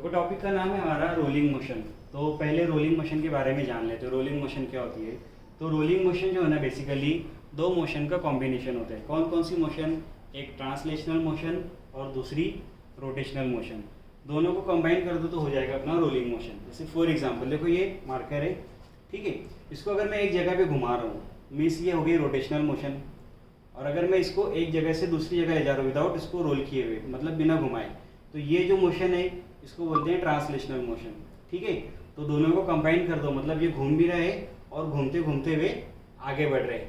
देखो टॉपिक का नाम है हमारा रोलिंग मोशन। तो पहले रोलिंग मोशन के बारे में जान लेते हैं। रोलिंग मोशन क्या होती है? तो रोलिंग मोशन जो है ना बेसिकली दो मोशन का कॉम्बिनेशन होता है। कौन कौन सी मोशन? एक ट्रांसलेशनल मोशन और दूसरी रोटेशनल मोशन। दोनों को कंबाइन कर दो तो हो जाएगा अपना रोलिंग मोशन। जैसे फॉर एग्जांपल देखो ये मार्कर है, ठीक है, इसको अगर मैं एक जगह पे घुमा रहा हूँ मीन्स ये हो गई रोटेशनल मोशन। और अगर मैं इसको एक जगह से दूसरी जगह ले जा रहा हूँ विदाउट इसको रोल किए हुए, मतलब बिना घुमाए, तो ये जो मोशन है इसको बोलते हैं ट्रांसलेशनल मोशन। ठीक है, तो दोनों को कंबाइन कर दो, मतलब ये घूम भी रहे और घूमते घूमते हुए आगे बढ़ रहे।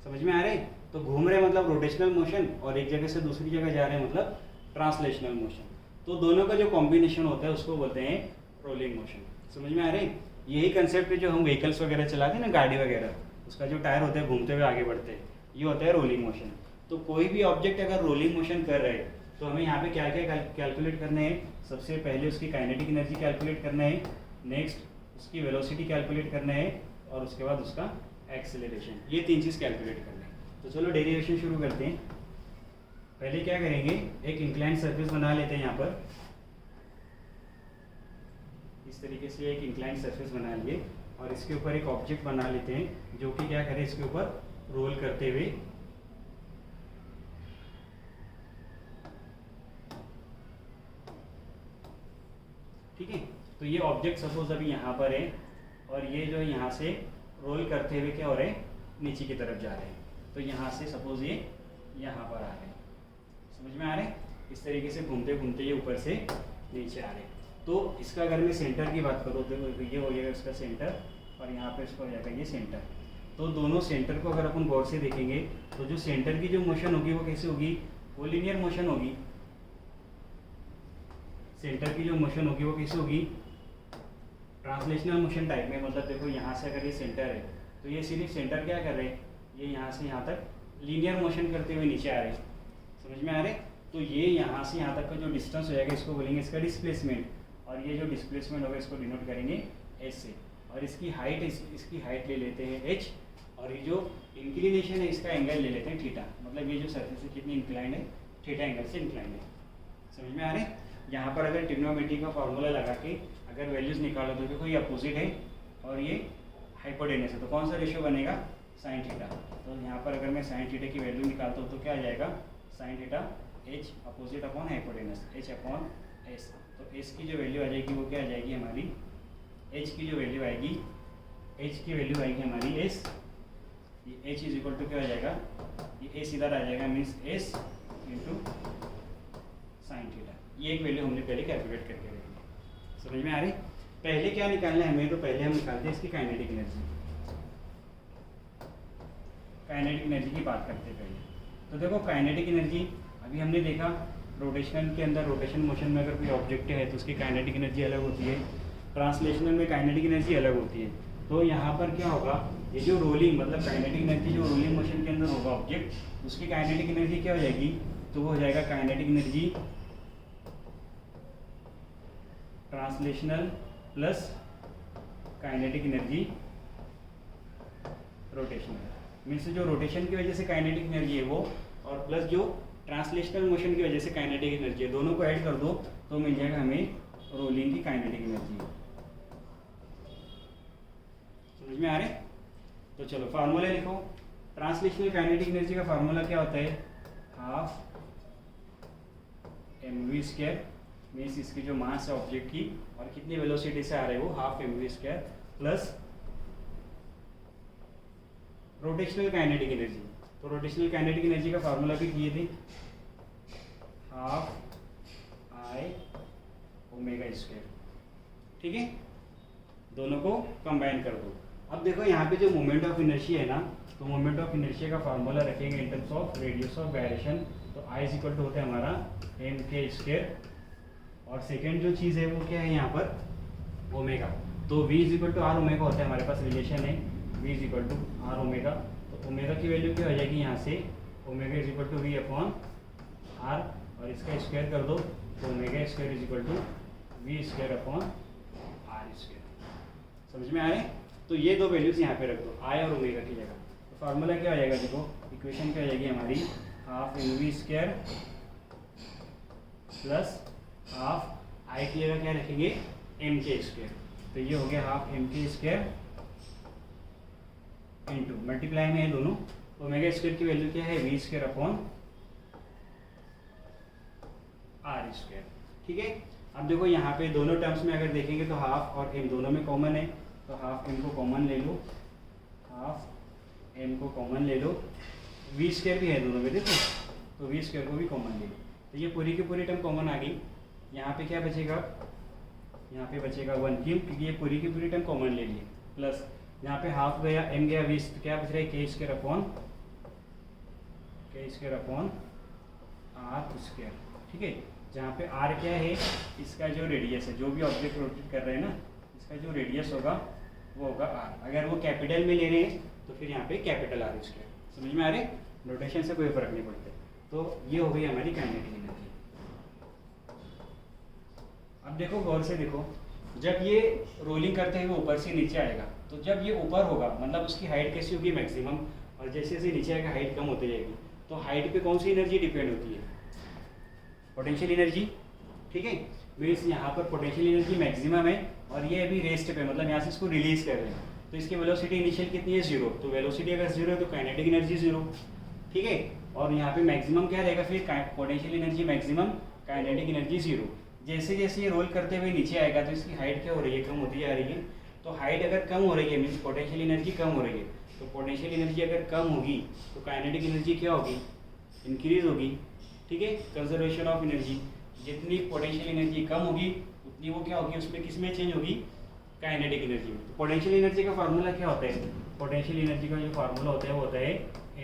समझ में आ रहे? तो घूम रहे मतलब रोटेशनल मोशन और एक जगह से दूसरी जगह जा रहे हैं मतलब ट्रांसलेशनल मोशन। तो दोनों का जो कॉम्बिनेशन होता है उसको बोलते हैं रोलिंग मोशन। समझ में आ रही? यही कंसेप्ट है जो हम व्हीकल्स वगैरह चलाते हैं ना, गाड़ी वगैरह, उसका जो टायर होता है घूमते हुए आगे बढ़ते हैं, ये होता है रोलिंग मोशन। तो कोई भी ऑब्जेक्ट अगर रोलिंग मोशन कर रहे हैं तो हमें यहाँ पे क्या क्या कैलकुलेट करने हैं? सबसे पहले उसकी काइनेटिक एनर्जी कैलकुलेट करना है, नेक्स्ट उसकी वेलोसिटी कैलकुलेट करना है और उसके बाद उसका एक्सेलरेशन। ये तीन चीज़ कैलकुलेट करना है। तो चलो डेरिवेशन शुरू करते हैं। पहले क्या करेंगे, एक इंक्लाइंड सरफेस बना लेते हैं। यहाँ पर इस तरीके से एक इंक्लाइंड सरफेस बना लिए और इसके ऊपर एक ऑब्जेक्ट बना लेते हैं जो कि क्या करे, इसके ऊपर रोल करते हुए ठीक है। तो ये ऑब्जेक्ट सपोज अभी यहाँ पर है और ये जो यहाँ से रोल करते हुए क्या हो रहे हैं, नीचे की तरफ जा रहे हैं। तो यहाँ से सपोज ये यहाँ पर आ रहे हैं। समझ में आ रहे हैं? इस तरीके से घूमते घूमते ये ऊपर से नीचे आ रहे हैं। तो इसका अगर मैं सेंटर की बात करूँ तो ये हो जाएगा इसका सेंटर और यहाँ पे इसका हो जाएगा ये सेंटर। तो दोनों सेंटर को अगर अपन गौर से देखेंगे तो जो सेंटर की जो मोशन होगी वो कैसे होगी? वो लीनियर मोशन होगी। सेंटर की जो मोशन होगी वो कैसे होगी? ट्रांसलेशनल मोशन टाइप में। मतलब देखो यहाँ से अगर ये सेंटर है तो ये सिर्फ सेंटर क्या कर रहे हैं, ये यहाँ से यहाँ तक लीनियर मोशन करते हुए नीचे आ रहे हैं। समझ में आ रहे? तो ये यहाँ से यहाँ तक का जो डिस्टेंस हो जाएगा इसको बोलेंगे इसका डिस्प्लेसमेंट, और ये जो डिस्प्लेसमेंट होगा इसको डिनोट करेंगे एच से। और इसकी हाइट इसकी हाइट ले लेते हैं एच, और ये जो इंक्लिनेशन है इसका एंगल ले लेते हैं थीटा। मतलब ये जो सरफेस है कितनी इंक्लाइंड है, थीटा एंगल से इंक्लाइंड है। समझ में आ रहे? यहाँ पर अगर ट्रिग्नोमेट्री का फॉर्मूला लगा के अगर वैल्यूज निकालो तो देखो ये अपोजिट है और ये हाइपोटेनस है, तो कौन सा रेशियो बनेगा? Sine theta. तो यहाँ पर अगर मैं साइन थीटा की वैल्यू निकालता हूँ तो क्या आ जाएगा? Sine theta H opposite upon hypotenuse, H upon S. तो एस की जो वैल्यू आ जाएगी वो क्या आ जाएगी हमारी? एच की जो वैल्यू आएगी, एच की वैल्यू आएगी हमारी एस। ये एच इज इक्वल टू क्या आ जाएगा? ये एस इधर आ जाएगा means S into sine theta. ये एक वैल्यू हमने पहले कैलकुलेट करके रखी। समझ में आ रही? पहले क्या निकालना है हमें? तो पहले हम निकालते हैं इसकी काइनेटिक एनर्जी। काइनेटिक एनर्जी की बात करते हैं पहले। तो देखो काइनेटिक एनर्जी अभी हमने देखा रोटेशनल के अंदर, रोटेशन मोशन में अगर कोई ऑब्जेक्ट है तो उसकी काइनेटिक एनर्जी अलग होती है, ट्रांसलेशनल में काइनेटिक एनर्जी अलग होती है। तो यहाँ पर क्या होगा, ये जो रोलिंग मतलब काइनेटिक एनर्जी जो रोलिंग मोशन के अंदर होगा ऑब्जेक्ट, उसकी काइनेटिक एनर्जी क्या हो जाएगी? तो वो हो जाएगा kinetic energy translational plus kinetic energy rotational. Means जो रोटेशन की वजह से काइनेटिक एनर्जी है वो, और प्लस जो ट्रांसलेशनल मोशन की वजह से काइनेटिक एनर्जी है, दोनों को ऐड कर दो तो मिल जाएगा हमें रोलिंग की काइनेटिक एनर्जी। समझ में आ रहे? तो चलो फार्मूला लिखो। ट्रांसलेशनल काइनेटिक एनर्जी का फार्मूला क्या होता है? हाफ mv स्क्वायर, मीन्स इसकी जो मास है ऑब्जेक्ट की और कितनी वेलोसिटी से आ रहे हैं वो half mv square plus rotational kinetic energy. तो रोटेशनल काइनेटिक एनर्जी का फार्मूला भी किए थे, हाफ आई ओमेगा स्क्वायर। ठीक है, दोनों को कंबाइन कर दो। अब देखो यहाँ पे जो मोमेंट ऑफ इनर्शिया है ना, तो मोमेंट ऑफ इनर्शिया का फार्मूला रखेंगे in terms of radius of gyration. तो आई इज इक्वल टू होता है हमारा एम के स्क्वायर, और सेकेंड जो चीज़ है वो क्या है यहाँ पर? ओमेगा। तो v is equal to r omega होता है, हमारे पास रिलेशन है v is equal to r omega. तो ओमेगा की वैल्यू क्या हो जाएगी यहाँ से? Omega is equal to v upon r, और इसका स्क्वायर कर दो तो omega square is equal to v square upon r square. समझ में आ रहे? तो ये दो वैल्यूज यहाँ पे रख दो, आई और ओमेगा की जगह। तो फार्मूला क्या हो जाएगा? देखो इक्वेशन क्या हो जाएगी हमारी? Half m v square plus half I की जगह क्या रखेंगे, एम के स्क्वायर। तो ये हो गया half m k square into multiply में है दोनों, ओमेगा स्क्वायर की वैल्यू क्या है, v square upon r square. ठीक है, अब देखो यहाँ पे दोनों टर्म्स में अगर देखेंगे तो हाफ और एम दोनों में कॉमन है, तो हाफ एम को कॉमन ले लो, हाफ एम को कॉमन ले लो, वी स्क्वायर भी है दोनों में देखो, तो वी स्क्वायर को भी कॉमन ले लो। तो ये पूरी की पूरी टर्म कॉमन आ गई। यहाँ पे क्या बचेगा, यहाँ पे बचेगा 1 क्यों, क्योंकि ये पूरी की पूरी टर्म कॉमन ले लिए, प्लस यहाँ पे हाफ गया, एम गया, वी, तो क्या बच रहा है, के स्क्वायर अपॉन आर स्क्वायर। ठीक है, जहाँ पे आर क्या है, इसका जो रेडियस है, जो भी ऑब्जेक्ट रोटेट कर रहे हैं ना, इसका जो रेडियस होगा वो होगा आर। अगर वो कैपिटल में ले रहे हैं तो फिर यहाँ पे कैपिटल आर स्क्वायर। समझ में आ रहे, नोटेशन से कोई फर्क नहीं पड़ता। तो ये हो गई हमारी काइनेटिक एनर्जी। अब देखो गौर से देखो, जब ये रोलिंग करते हुए ऊपर से नीचे आएगा, तो जब ये ऊपर होगा मतलब उसकी हाइट कैसी होगी, मैक्सिमम, और जैसे जैसे नीचे आएगा हाइट कम होती जाएगी। तो हाइट पे कौन सी एनर्जी डिपेंड होती है, पोटेंशियल एनर्जी। ठीक है, मीन्स यहाँ पर पोटेंशियल एनर्जी मैक्सिमम है और ये अभी रेस्ट पे, मतलब यहाँ से इसको रिलीज कर रहे हैं, तो इसकी वेलोसिटी इनिशियल कितनी है, 0। तो वेलोसिटी अगर 0 है तो काइनेटिक एनर्जी 0। ठीक है, और यहाँ पे मैक्सिमम क्या रहेगा फिर, potential energy maximum, kinetic energy 0। जैसे जैसे ये रोल करते हुए नीचे आएगा तो इसकी हाइट क्या हो रही है, कम होती जा रही है। तो हाइट अगर कम हो रही है मीन्स पोटेंशियल एनर्जी कम हो रही है, तो पोटेंशियल एनर्जी अगर कम होगी तो काइनेटिक एनर्जी क्या होगी, इंक्रीज होगी। ठीक है, कंजर्वेशन ऑफ एनर्जी, जितनी पोटेंशियल एनर्जी कम होगी उतनी वो क्या होगी, उसमें किस में चेंज होगी, काइनेटिक एनर्जी में। तो पोटेंशियल एनर्जी का फार्मूला क्या होता है, पोटेंशियल एनर्जी का जो फार्मूला होता है वो होता है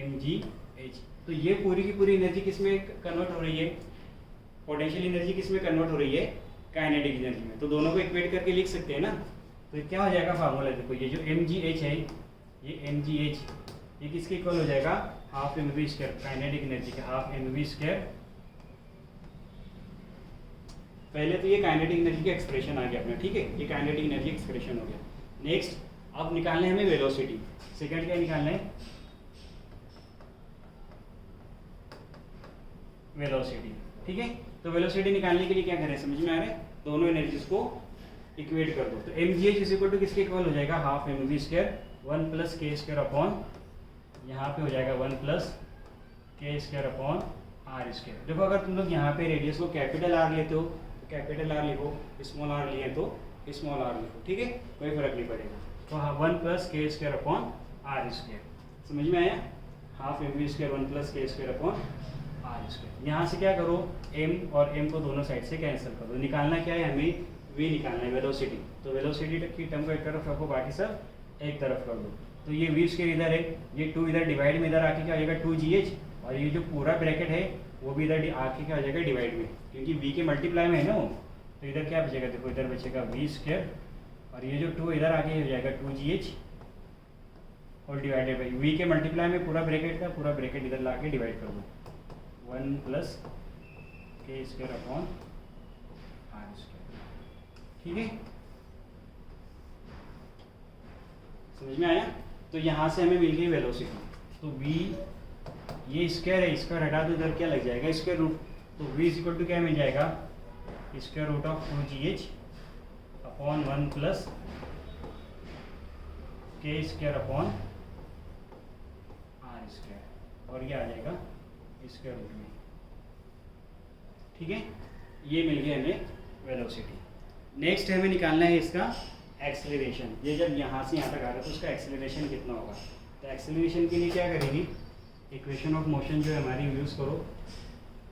mgh। तो ये पूरी की पूरी एनर्जी किस में कन्वर्ट हो रही है, पोटेंशियल एनर्जी किस में कन्वर्ट हो रही है, काइनेटिक एनर्जी में। तो दोनों को इक्वेट करके लिख सकते हैं ना। तो क्या हो जाएगा फार्मूला, देखो ये जो mgh है, ये mgh ये किसके इक्वल हो जाएगा, half m v square, kinetic energy का हाफ एम वी स्क्वायर। पहले तो ये काइनेटिक एनर्जी का एक्सप्रेशन आ गया अपना। ठीक है, ये काइनेटिक एनर्जी एक्सप्रेशन हो गया। नेक्स्ट अब निकालना है हमें वेलोसिटी। सेकंड क्या निकालना है, वेलोसिटी। ठीक है, तो वेलोसिटी निकालने के लिए क्या करें, समझ में आ रहा है, दोनों एनर्जीज को इक्वेट कर दो। तो mgh इज इक्वल टू किसके इक्वल हो जाएगा, half m v square 1 plus k square upon, यहाँ पे हो जाएगा 1 plus k square upon r square. देखो अगर तुम लोग यहाँ पे रेडियस को कैपिटल आर लेते हो तो कैपिटल आर लिखो, स्मॉल आर लिए तो स्मॉल आर लिखो। ठीक है, कोई फर्क नहीं पड़ेगा। तो 1 plus k square upon r square, समझ में आया, half m v square 1 plus k square upon r square. यहाँ से क्या करो, m और m को दोनों साइड से कैंसिल कर दो। निकालना क्या है हमें, v निकालना है, वेलोसिटी। तो वेलोसिटी की टर्म को एक तरफ रखो, बाकी सब एक तरफ कर दो। तो ये v स्क्वायर इधर है, ये 2 इधर डिवाइड में इधर आके क्या हो जाएगा 2gh, और ये जो पूरा ब्रैकेट है वो भी इधर आके क्या हो जाएगा डिवाइड में, क्योंकि v के मल्टीप्लाई में है ना वो। तो इधर क्या बचेगा, देखो इधर बचेगा v स्क्वायर, और ये जो 2 इधर आके हो जाएगा 2gh और डिवाइडेड बाई v के मल्टीप्लाई में पूरा ब्रैकेट का पूरा ब्रैकेट इधर ला के डिवाइड कर दो, 1 plus k square upon r square. ठीक है, समझ में आया। तो यहाँ से हमें मिल गई वेलोसिटी। तो v ये स्क्वायर है, स्क्वायर हटा दो, इधर क्या लग जाएगा, स्क्वायर रूट। तो v इज इक्वल टू क्या मिल जाएगा, square root of 2gh upon 1 plus k square upon r square, और ये आ जाएगा स्क्वायर रूट में। ठीक है, ये मिल गया हमें वेलोसिटी। नेक्स्ट हमें निकालना है इसका एक्सेलरेशन। ये जब यहाँ से यहाँ तक आ रहा है तो उसका एक्सेलरेशन कितना होगा। तो एक्सेलरेशन के लिए क्या करेंगे, इक्वेशन ऑफ मोशन जो है हमारी यूज़ करो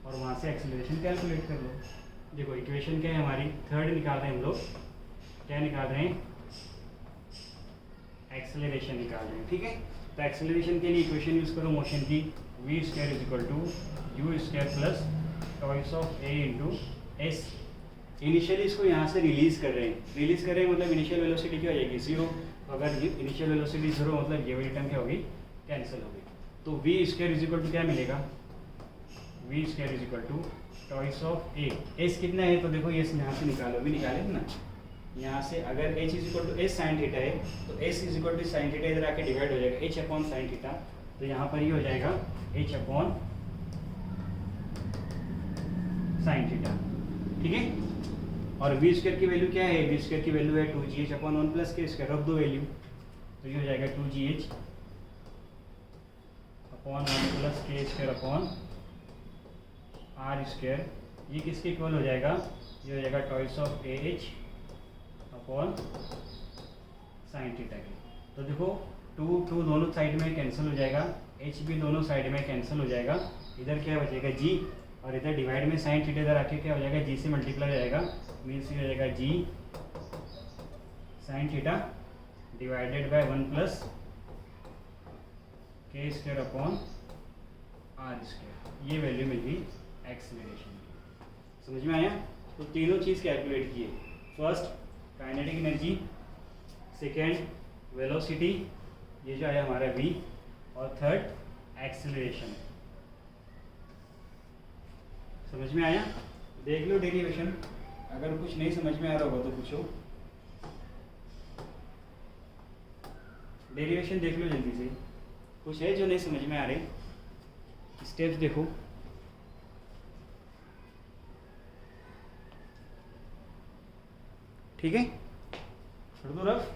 और वहाँ से एक्सेलरेशन कैलकुलेट कर लो। देखो इक्वेशन क्या है हमारी, थर्ड निकाल रहे हैं हम लोग, क्या निकाल रहे हैं, एक्सेलरेशन निकाल रहे हैं। ठीक है, तो एक्सेलरेशन के लिए इक्वेशन यूज़ करो मोशन की, v square is equal to u square plus twice of a into s. Initially इसको यहाँ से रिलीज कर रहे हैं, रिलीज कर रहे हैं मतलब इनिशियल वेलोसिटी क्या हो जाएगी 0। अगर इनिशियल वेलोसिटी 0 मतलब ये वाली टर्म क्या होगी, कैंसिल होगी। तो v square is equal to क्या मिलेगा, v square is equal to twice of a। s कितना है, तो देखो ये यहाँ से निकालो, भी निकाले ना, यहाँ से अगर h is equal to s sine theta है तो s is equal to sine theta इधर आके डिवाइड हो जाएगा h अपॉन साइन थीटा। तो यहाँ पर ये हो जाएगा h अपॉन साइन थीटा। ठीक है, और वी स्क्वायर की वैल्यू क्या है, वी स्क्वायर की वैल्यू है 2gh upon 1 plus k square, रख दो वैल्यू, तो ये हो जाएगा 2gh upon 1 plus k square upon r square. ये किसके इक्वल हो जाएगा, ये हो जाएगा toys of A H upon sine theta के। तो देखो 2 दोनों साइड में कैंसिल हो जाएगा, एच भी दोनों साइड में कैंसिल हो जाएगा, इधर क्या बचेगा जी, और इधर डिवाइड में साइन थीटा इधर आके क्या हो जाएगा, जी से मल्टीप्लाई हो जाएगा, मीन्स ये हो जाएगा g sine theta divided by 1 plus k square upon r square. ये वैल्यू मिल गई एक्सीलरेशन की। समझ में आया? तो तीनों चीज़ कैलकुलेट किए, first kinetic energy, second velocity, ये जो आया हमारा v, और थर्ड एक्सीलरेशन। समझ में आया? देख लो डेरिवेशन, अगर कुछ नहीं समझ में आ रहा होगा तो पूछो। डेरिवेशन देख लो जल्दी से, कुछ है जो नहीं समझ में आ रहे, स्टेप्स देखो। ठीक है, छोड़ दो रफ।